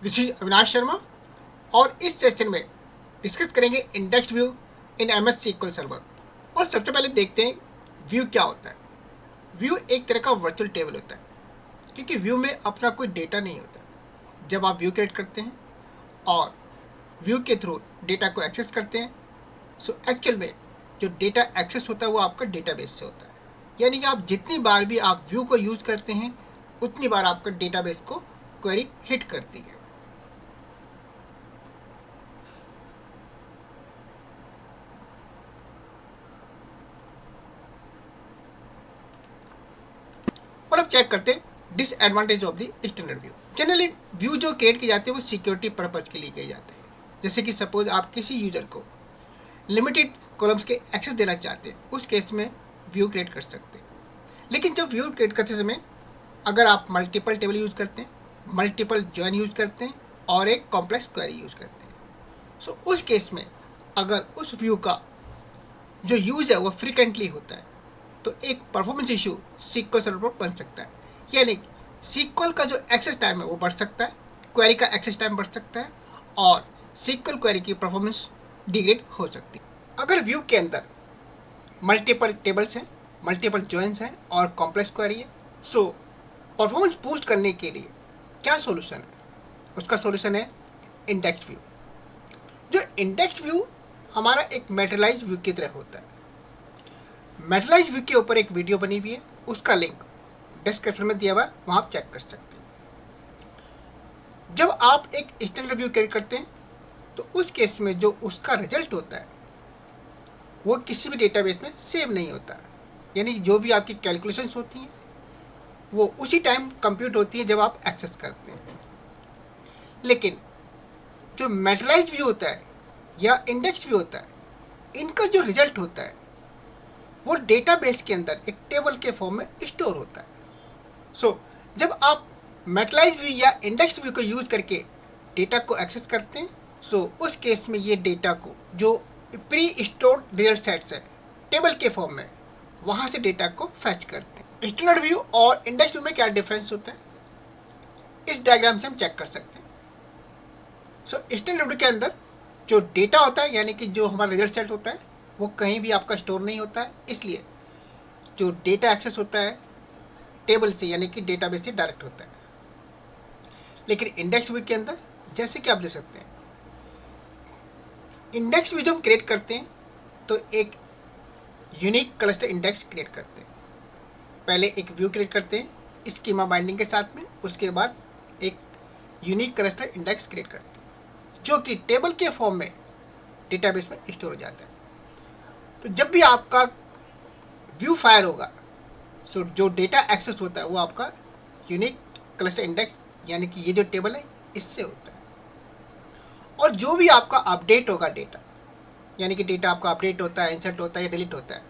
This is Avinash Sharma और इस session में डिस्कस करेंगे इंडेक्स व्यू इन MS SQL सर्वर। और सबसे पहले देखते हैं व्यू क्या होता है। व्यू एक तरह का वर्चुअल टेबल होता है क्योंकि व्यू में अपना कोई डेटा नहीं होता। जब आप व्यू क्रिएट करते हैं और व्यू के थ्रू डेटा को एक्सेस करते हैं, सो एक्चुअल में जो डेटा एक्सेस होता है वो आपका डेटाबेस से होता है। यानी कि आप जितनी बार भी आप व्यू को यूज़ करते हैं उतनी बार आपका डेटाबेस को क्वेरी हिट करती है। और अब चेक करते हैं disadvantage of the standard view. Generally view जो क्रिएट किए जाते हैं वो सिक्योरिटी पर्पज के लिए किए जाते हैं। जैसे कि सपोज आप किसी यूजर को लिमिटेड कॉलम्स के एक्सेस देना चाहते हैं, उस केस में व्यू क्रिएट कर सकते हैं। लेकिन जब व्यू क्रिएट करते समय अगर आप मल्टीपल टेबल यूज़ करते हैं, मल्टीपल जॉइन यूज़ करते हैं और एक कॉम्प्लेक्स क्वेरी यूज़ करते हैं, सो उस केस में अगर उस व्यू का जो यूज़ है वो फ्रीक्वेंटली होता है तो एक परफॉर्मेंस इशू SQL सर्वर पर बन सकता है। यानी SQL का जो एक्सेस टाइम है वो बढ़ सकता है, क्वेरी का एक्सेस टाइम बढ़ सकता है और SQL क्वेरी की परफॉर्मेंस डिग्रेड हो सकती है। अगर व्यू के अंदर मल्टीपल टेबल्स हैं, मल्टीपल जॉइंस हैं और कॉम्प्लेक्स क्वेरी है, सो परफॉर्मेंस बूस्ट करने के लिए क्या सॉल्यूशन है? उसका सॉल्यूशन है इंडेक्स व्यू। जो इंडेक्स व्यू हमारा एक मैटेरियलाइज्ड व्यू की तरह होता है। मैटेरियलाइज्ड व्यू के ऊपर एक वीडियो बनी हुई है, उसका लिंक डिस्क्रिप्शन में दिया हुआ है, वहाँ आप चेक कर सकते हैं। जब आप एक स्टैंडर्ड व्यू क्रिएट करते हैं तो उस केस में जो उसका रिजल्ट होता है वो किसी भी डेटाबेस में सेव नहीं होता है। यानी जो भी आपकी कैलकुलेशंस होती हैं वो उसी टाइम कंप्यूट होती है जब आप एक्सेस करते हैं। लेकिन जो मैटेरियलाइज्ड व्यू होता है या इंडेक्स व्यू होता है, इनका जो रिजल्ट होता है वो डेटाबेस के अंदर एक टेबल के फॉर्म में स्टोर होता है। सो जब आप मैटेरियलाइज्ड व्यू या इंडेक्स व्यू को यूज़ करके डेटा को एक्सेस करते हैं, सो उस केस में ये डेटा को जो प्री स्टोर्ड रिजल्ट सेट्स है टेबल के फॉर्म में, वहाँ से डेटा को फैच करते हैं। स्टैंडर्ड व्यू और इंडेक्स व्यू में क्या डिफरेंस होता है इस डायग्राम से हम चेक कर सकते हैं। सो स्टैंडर्ड व्यू के अंदर जो डेटा होता है यानी कि जो हमारा रिजल्ट सेट होता है वो कहीं भी आपका स्टोर नहीं होता है, इसलिए जो डेटा एक्सेस होता है टेबल से यानी कि डेटाबेस से डायरेक्ट होता है। लेकिन इंडेक्स व्यू के अंदर जैसे कि आप देख सकते हैं, इंडेक्स व्यू जब हम क्रिएट करते हैं तो एक यूनिक क्लस्टर इंडेक्स क्रिएट करते हैं। पहले एक व्यू क्रिएट करते हैं स्कीमा बाइंडिंग के साथ में, उसके बाद एक यूनिक क्लस्टर इंडेक्स क्रिएट करते हैं जो कि टेबल के फॉर्म में डेटाबेस में स्टोर हो जाता है। तो जब भी आपका व्यू फायर होगा, सो जो डेटा एक्सेस होता है वो आपका यूनिक क्लस्टर इंडेक्स यानी कि ये जो टेबल है इससे होता है। और जो भी आपका अपडेट होगा डेटा, यानी कि डेटा आपका अपडेट होता है, इंसर्ट होता है या डिलीट होता है,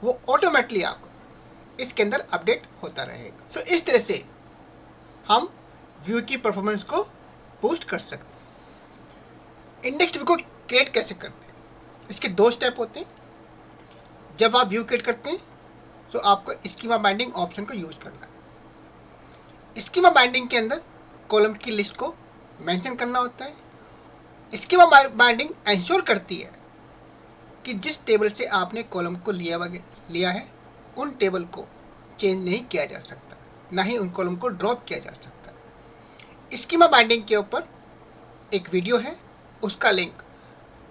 वो ऑटोमेटिकली आपका इसके अंदर अपडेट होता रहेगा। सो इस तरह से हम व्यू की परफॉर्मेंस को बूस्ट कर सकते हैं। इंडेक्स व्यू को क्रिएट कैसे करते हैं? इसके दो स्टेप होते हैं। जब आप व्यू क्रिएट करते हैं तो आपको स्कीमा बाइंडिंग ऑप्शन को यूज़ करना है। स्कीमा बाइंडिंग के अंदर कॉलम की लिस्ट को मेंशन करना होता है। स्कीमा बाइंडिंग इंश्योर करती है कि जिस टेबल से आपने कॉलम को लिया है उन टेबल को चेंज नहीं किया जा सकता, ना ही उन कॉलम को ड्रॉप किया जा सकता। स्कीमा बाइंडिंग के ऊपर एक वीडियो है, उसका लिंक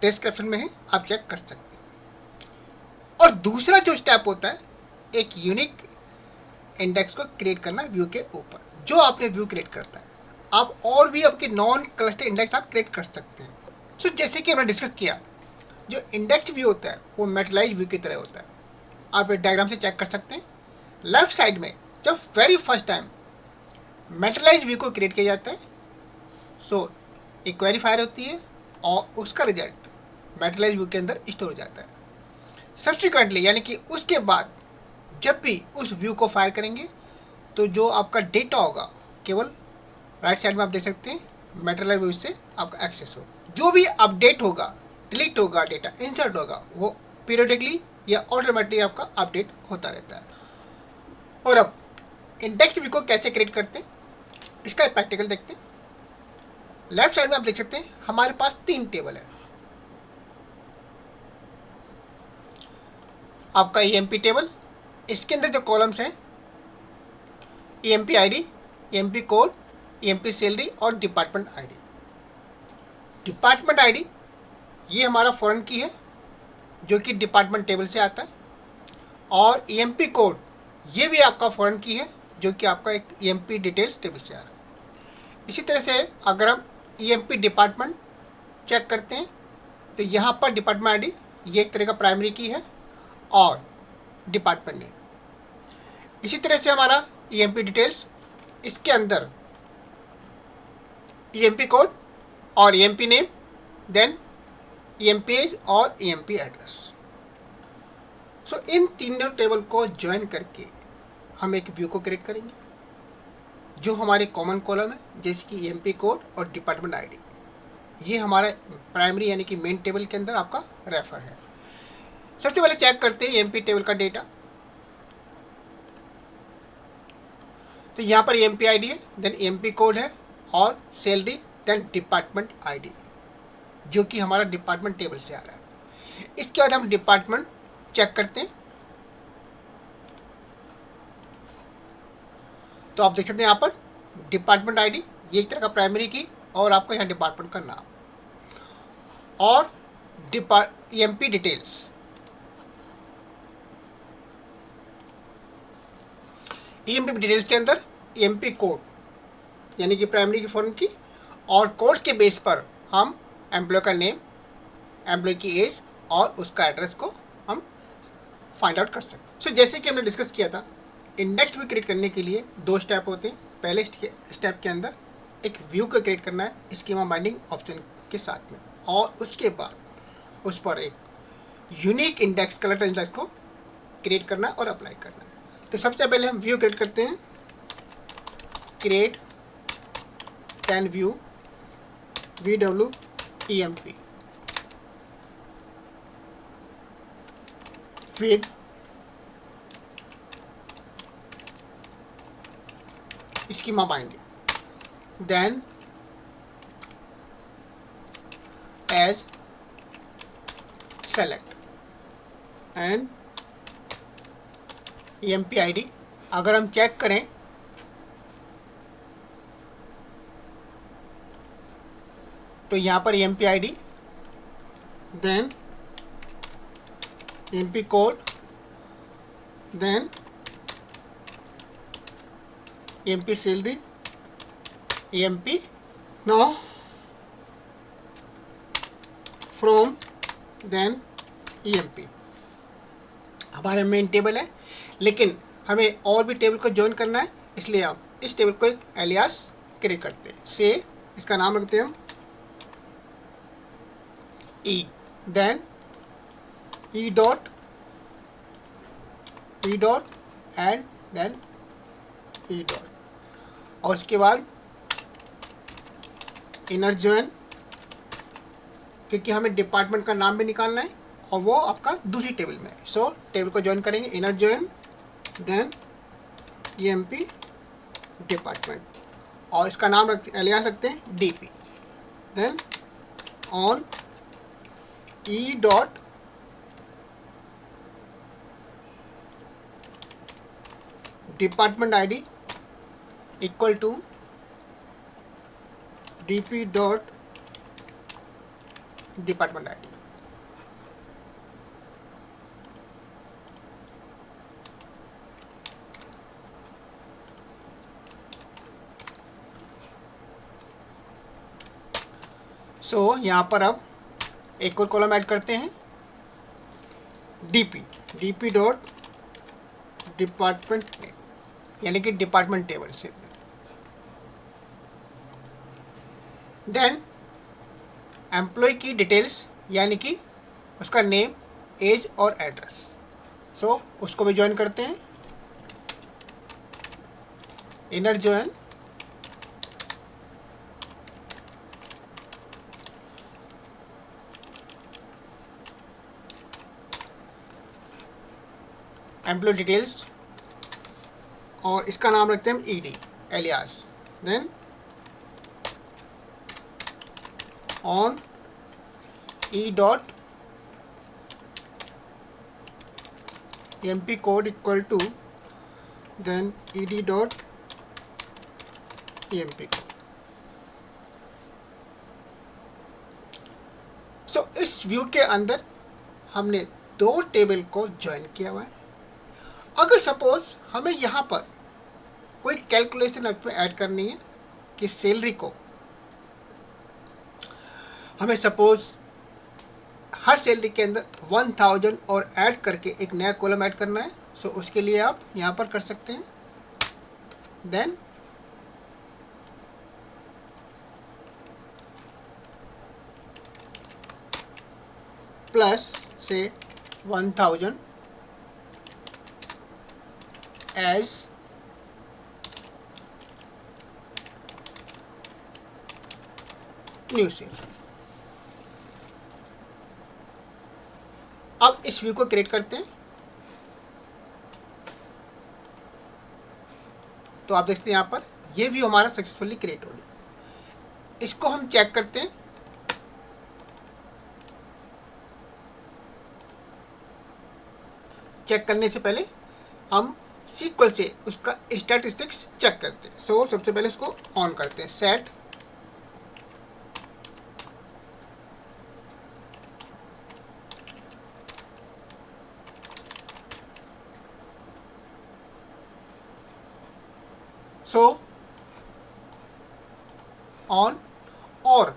डिस्क्रिप्शन में है, आप चेक कर सकते हैं। और दूसरा जो स्टेप होता है एक यूनिक इंडेक्स को क्रिएट करना व्यू के ऊपर। जो आपने व्यू क्रिएट करता है आप और भी आपके नॉन क्लस्टर इंडेक्स आप क्रिएट कर सकते हैं। सो जैसे कि हमने डिस्कस किया, जो इंडेक्स व्यू होता है वो मैटेरियलाइज्ड व्यू की तरह होता है। आप एक डायग्राम से चेक कर सकते हैं। लेफ्ट साइड में जब वेरी फर्स्ट टाइम मैटेरियलाइज्ड व्यू को क्रिएट किया जाता है, सो एक क्वेरी फायर होती है और उसका रिजल्ट मैटेरियलाइज्ड व्यू के अंदर स्टोर हो जाता है। सब्सिक्वेंटली यानी कि उसके बाद जब भी उस व्यू को फायर करेंगे तो जो आपका डेटा होगा केवल राइट साइड में आप देख सकते हैं मैटेरियल व्यू से आपका एक्सेस हो। जो भी अपडेट होगा, डिलीट होगा, डेटा इंसर्ट होगा, वो पीरियडिकली या ऑटोमेटिकली आपका अपडेट होता रहता है। और अब इंडेक्स व्यू को कैसे क्रिएट करते हैं इसका प्रैक्टिकल देखते हैं। लेफ्ट साइड में आप देख सकते हैं हमारे पास 3 टेबल है। आपका ईएमपी टेबल, इसके अंदर जो कॉलम्स हैं EMP ID, EMP code, EMP salary और डिपार्टमेंट आईडी। डिपार्टमेंट आईडी ये हमारा फॉरेन की है जो कि डिपार्टमेंट टेबल से आता है, और ईएमपी कोड ये भी आपका फॉरेन की है जो कि आपका एक ईएमपी डिटेल्स टेबल से आ रहा है। इसी तरह से अगर हम ईएमपी डिपार्टमेंट चेक करते हैं तो यहाँ पर डिपार्टमेंट आईडी ये एक तरह का प्राइमरी की है और डिपार्टमेंट नेम। इसी तरह से हमारा ईएमपी डिटेल्स, इसके अंदर ईएमपी कोड और ईएमपी नेम, देन empAge और emp एड्रेस। सो इन तीनों टेबल को ज्वाइन करके हम एक व्यू को क्रिएट करेंगे जो हमारे कॉमन कॉलम है, जैसे कि ईएमपी कोड और डिपार्टमेंट आईडी। ये हमारा प्राइमरी यानी कि मेन टेबल के अंदर आपका रेफर है। सबसे पहले चेक करते हैं ईएमपी टेबल का डेटा। तो यहाँ पर ईएमपी आईडी है, देन ईएमपी कोड है और सैलरी, देन डिपार्टमेंट आईडी जो कि हमारा डिपार्टमेंट टेबल से आ रहा है। इसके बाद हम डिपार्टमेंट चेक करते हैं। तो आप देख सकते हैं यहाँ पर डिपार्टमेंट आईडी ये एक तरह का प्राइमरी की और आपका यहाँ डिपार्टमेंट का नाम और ईएमपी डिटेल्स। ईएमपी डिटेल्स के अंदर ईएमपी कोड यानी कि प्राइमरी की फॉर्म की, और कोड के बेस पर हम एम्प्लॉय का नेम, एम्प्लॉय की एज और उसका एड्रेस को हम फाइंड आउट कर सकते हैं। सो जैसे कि हमने डिस्कस किया था, इंडेक्स व्यू क्रिएट करने के लिए 2 स्टेप होते हैं। पहले स्टेप के अंदर एक व्यू को क्रिएट करना है स्कीमा बाइंडिंग ऑप्शन के साथ में, और उसके बाद उस पर एक यूनिक इंडेक्स कलेक्टर इंडेक्स को क्रिएट करना है और अप्लाई करना है। तो सबसे पहले हम व्यू क्रिएट करते हैं, create 10 view VW EMP with schema binding, then as select and empID। अगर हम चेक करें तो यहाँ पर empID, then empP code, then empP salary, empP now from, then emP। हमारे मेन टेबल है, लेकिन हमें और भी टेबल को ज्वाइन करना है, इसलिए हम इस टेबल को एक एलियास क्रिएट करते हैं। से इसका नाम रखते हैं हम E, then E dot and then E dot, और उसके बाद इनर जॉइन, क्योंकि हमें डिपार्टमेंट का नाम भी निकालना है और वो आपका दूसरी टेबल में है। सो टेबल को ज्वाइन करेंगे, inner join, then EMP department, और इसका नाम एलियास रखते हैं DP, then on E dot department ID equal to DP dot department ID. So यहाँ पर अब एक और कॉलम ऐड करते हैं, DP डॉट डिपार्टमेंट नेम, यानी कि डिपार्टमेंट टेबल से। देन एम्प्लॉय की डिटेल्स यानी कि उसका नेम, एज और एड्रेस। सो उसको भी ज्वाइन करते हैं, इनर ज्वाइन, एम्प्लॉय डिटेल्स, और इसका नाम रखते हैं हम ED alias, then on E dot empCode equal to then ed dot empCode। So इस व्यू के अंदर हमने दो टेबल को ज्वाइन किया हुआ है। अगर सपोज हमें यहाँ पर कोई कैलकुलेशन में ऐड करनी है कि सैलरी को हमें सपोज हर सैलरी के अंदर 1000 और ऐड करके एक नया कॉलम ऐड करना है, सो उसके लिए आप यहाँ पर कर सकते हैं। देन प्लस से 1000 एज न्यू सेल। अब इस व्यू को क्रिएट करते हैं, तो आप देखते हैं यहाँ पर ये व्यू हमारा सक्सेसफुली क्रिएट हो गया। इसको हम चेक करते हैं। चेक करने से पहले हम सीक्वल से उसका स्टैटिस्टिक्स चेक करते हैं। सो सबसे पहले उसको ऑन करते हैं, सेट सो ऑन, और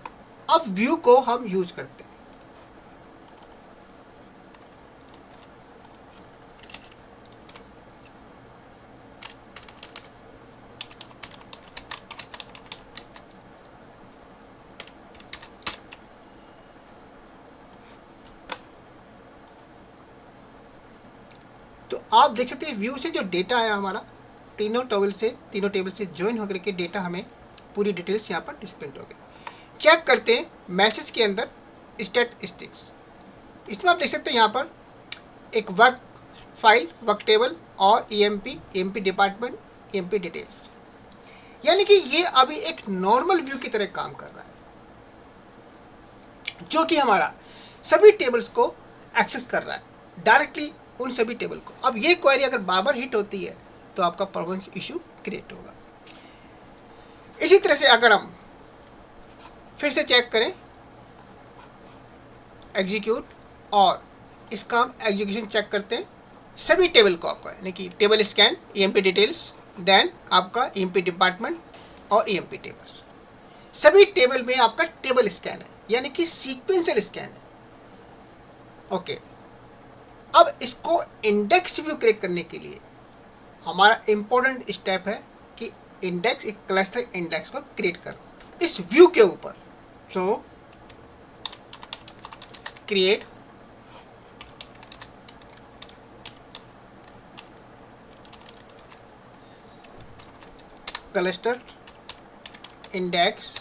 अब व्यू को हम यूज करते हैं। तो आप देख सकते हैं व्यू से जो डेटा आया हमारा तीनों टेबल से ज्वाइन होकर के डेटा हमें पूरी डिटेल्स यहाँ पर डिस्प्ले हो गई। चेक करते हैं मैसेज के अंदर स्टैटिस्टिक्स। इसमें आप देख सकते हैं यहाँ पर एक वर्क फाइल, वर्क टेबल और एमपी डिपार्टमेंट, एमपी डिटेल्स, यानी कि ये अभी एक नॉर्मल व्यू की तरह काम कर रहा है, जो कि हमारा सभी टेबल्स को एक्सेस कर रहा है डायरेक्टली उन सभी टेबल को। अब ये क्वेरी अगर बार बार हिट होती है तो आपका परफॉर्मेंस इशू क्रिएट होगा। इसी तरह से अगर हम फिर से चेक करें एग्जीक्यूट, और इसका हम एग्जीक्यूशन चेक करते हैं सभी टेबल को आपका, यानी कि table scan, MP details, then आपका एमपी डिपार्टमेंट और एमपी टेबल्स, सभी टेबल में आपका टेबल स्कैन है, यानी कि सीक्वेंशियल स्कैन है। ओके, अब इसको इंडेक्स व्यू क्रिएट करने के लिए हमारा इंपॉर्टेंट स्टेप है कि इंडेक्स, एक क्लस्टर इंडेक्स को क्रिएट करना इस व्यू के ऊपर। So create cluster index,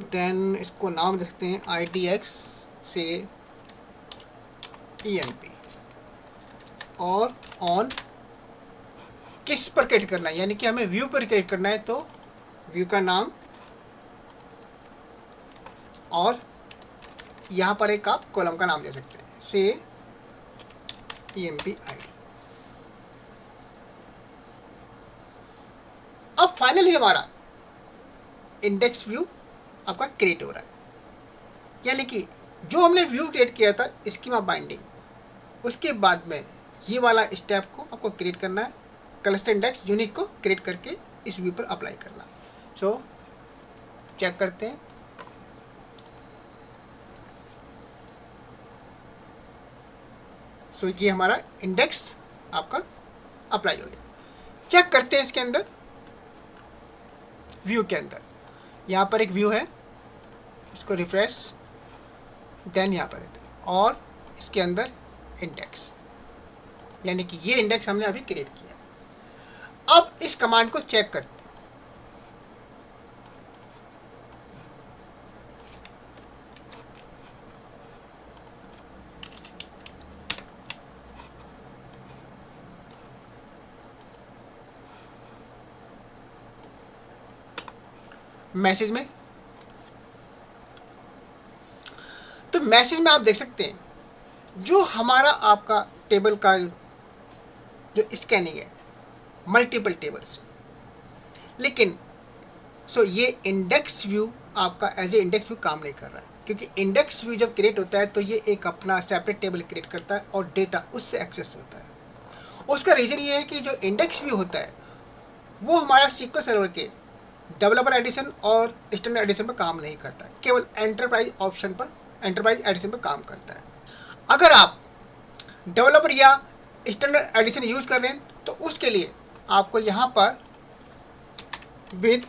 then इसको नाम देखते हैं IDX से EMP, और ऑन किस पर क्रिएट करना है, यानी कि हमें व्यू पर क्रिएट करना है, तो व्यू का नाम और यहाँ पर एक आप कॉलम का नाम दे सकते हैं, से empID। अब फाइनली हमारा इंडेक्स व्यू आपका क्रिएट हो रहा है, यानी कि जो हमने व्यू क्रिएट किया था स्कीमा बाइंडिंग, उसके बाद में ये वाला स्टेप को आपको क्रिएट करना है, क्लस्टर इंडेक्स यूनिक को क्रिएट करके इस व्यू पर अप्लाई करना। सो चेक करते हैं, सो ये हमारा इंडेक्स आपका अप्लाई हो गया। चेक करते हैं इसके अंदर व्यू के अंदर, यहाँ पर एक व्यू है, इसको रिफ्रेश, देन यहाँ पर और इसके अंदर इंडेक्स, यानी कि ये इंडेक्स हमने अभी क्रिएट किया। अब इस कमांड को चेक करते हैं, मैसेज में मैसेज में आप देख सकते हैं जो हमारा आपका टेबल का जो स्कैनिंग है मल्टीपल टेबल से, लेकिन ये इंडेक्स व्यू आपका एज ए इंडेक्स व्यू काम नहीं कर रहा है, क्योंकि इंडेक्स व्यू जब क्रिएट होता है तो ये एक अपना सेपरेट टेबल क्रिएट करता है और डेटा उससे एक्सेस होता है। उसका रीज़न ये है कि जो इंडेक्स व्यू होता है वो हमारा SQL सर्वर के डेवलपर एडिशन और स्टैंडर्ड एडिशन पर काम नहीं करता है, केवल एंटरप्राइज एडिशन पर काम करता है। अगर आप डेवलपर या स्टैंडर्ड एडिशन यूज़ कर रहे हैं तो उसके लिए आपको यहाँ पर विद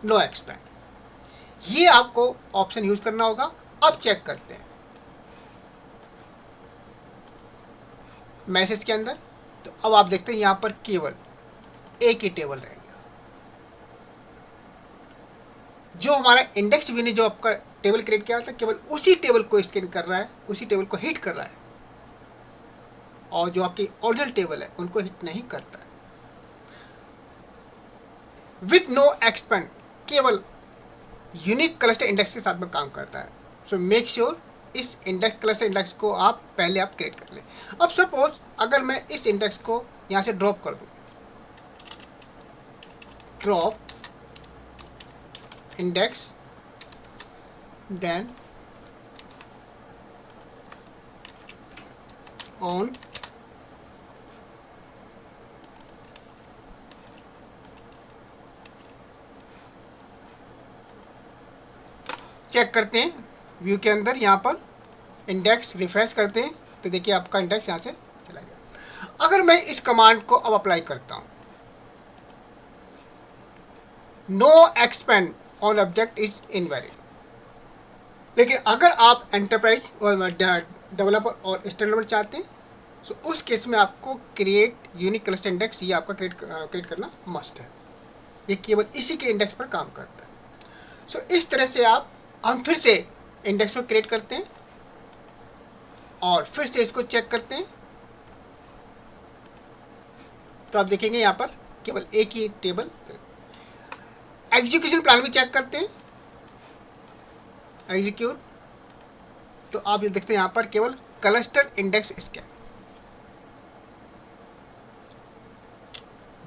नो एक्सपेंड ये आपको ऑप्शन यूज करना होगा। अब चेक करते हैं मैसेज के अंदर, तो अब आप देखते हैं यहाँ पर केवल एक ही टेबल रहेगा। जो हमारा इंडेक्स व्यू ने जो आपका टेबल क्रिएट किया था केवल उसी टेबल को स्कैन कर रहा है, उसी टेबल को हिट कर रहा है, और जो आपकी ओरिजिनल टेबल है उनको हिट नहीं करता है। विथ नो एक्सपेंड केवल यूनिक क्लस्टर इंडेक्स के साथ में काम करता है। सो मेक श्योर इस इंडेक्स क्लस्टर इंडेक्स को आप पहले क्रिएट कर लें। अब सपोज अगर मैं इस इंडेक्स को यहाँ से ड्रॉप कर दूँ, drop index then on check करते हैं व्यू के अंदर, यहाँ पर इंडेक्स रिफ्रेश करते हैं तो देखिए आपका इंडेक्स यहाँ से चला गया। अगर मैं इस कमांड को अब अप्लाई करता हूँ, no expand on object is invalid, लेकिन अगर आप एंटरप्राइज और डेवलपर और स्टैंडर्ड चाहते हैं तो उस केस में आपको क्रिएट यूनिक क्लस्टर इंडेक्स ये आपका क्रिएट करना मस्ट है। ये केवल इसी के इंडेक्स पर काम करता है। सो इस तरह से हम फिर से इंडेक्स को क्रिएट करते हैं और फिर से इसको चेक करते हैं, तो आप देखेंगे यहाँ पर केवल एक ही टेबल। एग्जीक्यूशन प्लान भी चेक करते हैं, एग्जीक्यूट, तो आप ये देखते हैं यहाँ पर केवल क्लस्टर इंडेक्स स्कैन,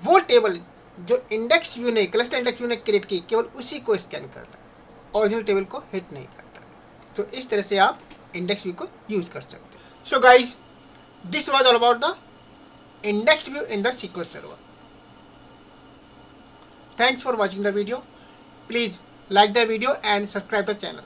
वो टेबल जो इंडेक्स व्यू ने क्लस्टर इंडेक्स व्यू ने क्रिएट की केवल उसी को स्कैन करता है, ओरिजिनल टेबल को हिट नहीं करता। तो इस तरह से आप इंडेक्स व्यू को यूज कर सकते हैं। So guys, this was all about the index view in the SQL server. Thanks for watching the video. Please like the video and subscribe the channel.